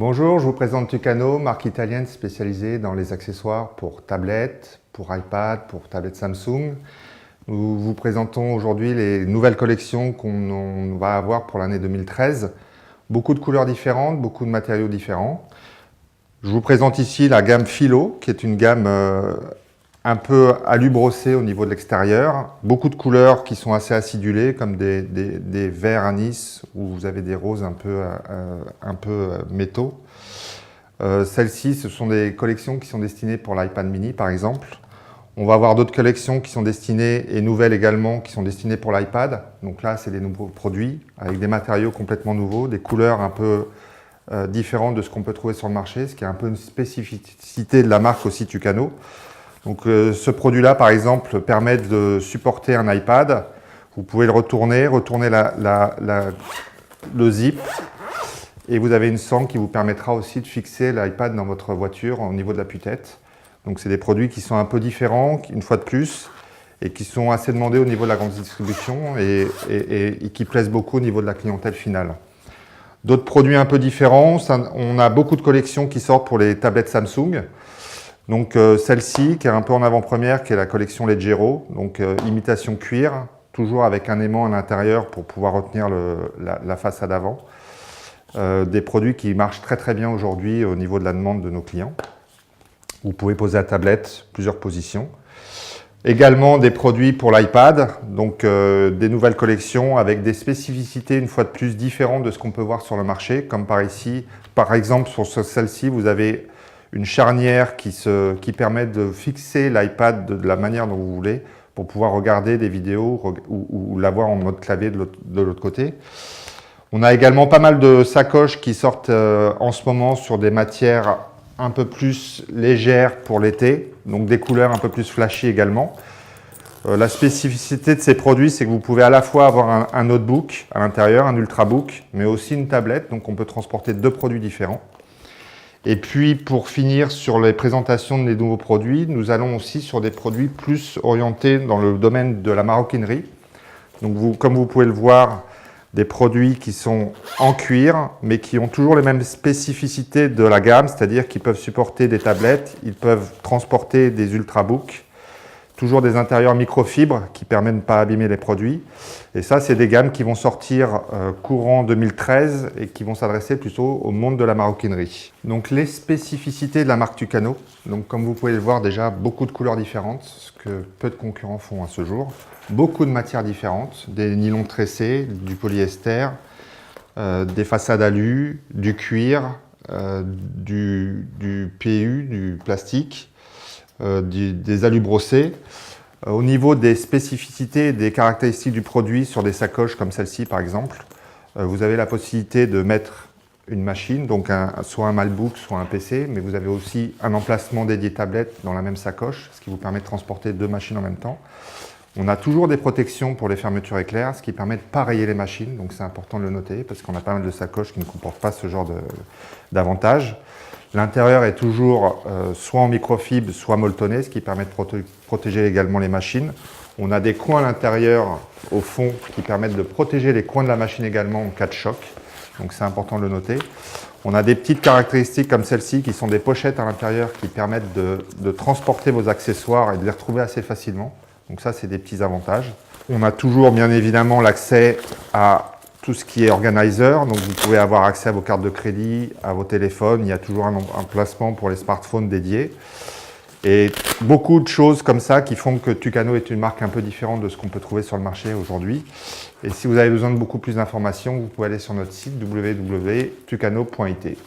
Bonjour, je vous présente Tucano, marque italienne spécialisée dans les accessoires pour tablettes, pour iPad, pour tablettes Samsung. Nous vous présentons aujourd'hui les nouvelles collections qu'on va avoir pour l'année 2013. Beaucoup de couleurs différentes, beaucoup de matériaux différents. Je vous présente ici la gamme Philo, qui est une gamme un peu alu-brossée au niveau de l'extérieur. Beaucoup de couleurs qui sont assez acidulées, comme des verts anis, où vous avez des roses un peu métaux. Celles-ci, ce sont des collections qui sont destinées pour l'iPad mini, par exemple. On va avoir d'autres collections qui sont destinées, et nouvelles également, qui sont destinées pour l'iPad. Donc là, c'est des nouveaux produits, avec des matériaux complètement nouveaux, des couleurs un peu différentes de ce qu'on peut trouver sur le marché, ce qui est un peu une spécificité de la marque aussi Tucano. Donc ce produit-là, par exemple, permet de supporter un iPad. Vous pouvez le retourner le zip, et vous avez une sangle qui vous permettra aussi de fixer l'iPad dans votre voiture au niveau de l'appui-tête. Donc c'est des produits qui sont un peu différents, une fois de plus, et qui sont assez demandés au niveau de la grande distribution et qui plaisent beaucoup au niveau de la clientèle finale. D'autres produits un peu différents, on a beaucoup de collections qui sortent pour les tablettes Samsung. Donc celle-ci, qui est un peu en avant-première, qui est la collection Leggero, donc imitation cuir, toujours avec un aimant à l'intérieur pour pouvoir retenir la façade avant. Des produits qui marchent très très bien aujourd'hui au niveau de la demande de nos clients. Vous pouvez poser la tablette, plusieurs positions. Également des produits pour l'iPad, donc des nouvelles collections avec des spécificités une fois de plus différentes de ce qu'on peut voir sur le marché, comme par exemple sur celle-ci, vous avez une charnière qui permet de fixer l'iPad de la manière dont vous voulez pour pouvoir regarder des vidéos ou l'avoir en mode clavier de l'autre côté. On a également pas mal de sacoches qui sortent en ce moment sur des matières un peu plus légères pour l'été, donc des couleurs un peu plus flashy également. La spécificité de ces produits, c'est que vous pouvez à la fois avoir un notebook à l'intérieur, un ultrabook, mais aussi une tablette, donc on peut transporter deux produits différents. Et puis pour finir sur les présentations des nouveaux produits, nous allons aussi sur des produits plus orientés dans le domaine de la maroquinerie. Donc comme vous pouvez le voir, des produits qui sont en cuir, mais qui ont toujours les mêmes spécificités de la gamme, c'est-à-dire qu'ils peuvent supporter des tablettes, ils peuvent transporter des ultrabooks, toujours des intérieurs microfibres qui permettent de ne pas abîmer les produits. Et ça, c'est des gammes qui vont sortir courant 2013 et qui vont s'adresser plutôt au monde de la maroquinerie. Donc les spécificités de la marque Tucano, donc comme vous pouvez le voir déjà, beaucoup de couleurs différentes, ce que peu de concurrents font à ce jour. Beaucoup de matières différentes, des nylons tressés, du polyester, des façades alu, du cuir, du PU, du plastique, des alus brossés. Au niveau des spécificités et des caractéristiques du produit sur des sacoches comme celle-ci par exemple, vous avez la possibilité de mettre une machine, donc soit un MacBook, soit un PC, mais vous avez aussi un emplacement dédié tablette dans la même sacoche, ce qui vous permet de transporter deux machines en même temps. On a toujours des protections pour les fermetures éclairs, ce qui permet de ne pas rayer les machines, donc c'est important de le noter parce qu'on a pas mal de sacoches qui ne comportent pas ce genre d'avantages. L'intérieur est toujours soit en microfibre, soit molletonné, ce qui permet de protéger également les machines. On a des coins à l'intérieur, au fond, qui permettent de protéger les coins de la machine également en cas de choc, donc c'est important de le noter. On a des petites caractéristiques comme celle-ci, qui sont des pochettes à l'intérieur qui permettent de transporter vos accessoires et de les retrouver assez facilement. Donc ça, c'est des petits avantages. On a toujours, bien évidemment, l'accès à tout ce qui est organizer. Donc vous pouvez avoir accès à vos cartes de crédit, à vos téléphones. Il y a toujours un emplacement pour les smartphones dédiés. Et beaucoup de choses comme ça qui font que Tucano est une marque un peu différente de ce qu'on peut trouver sur le marché aujourd'hui. Et si vous avez besoin de beaucoup plus d'informations, vous pouvez aller sur notre site www.tucano.it.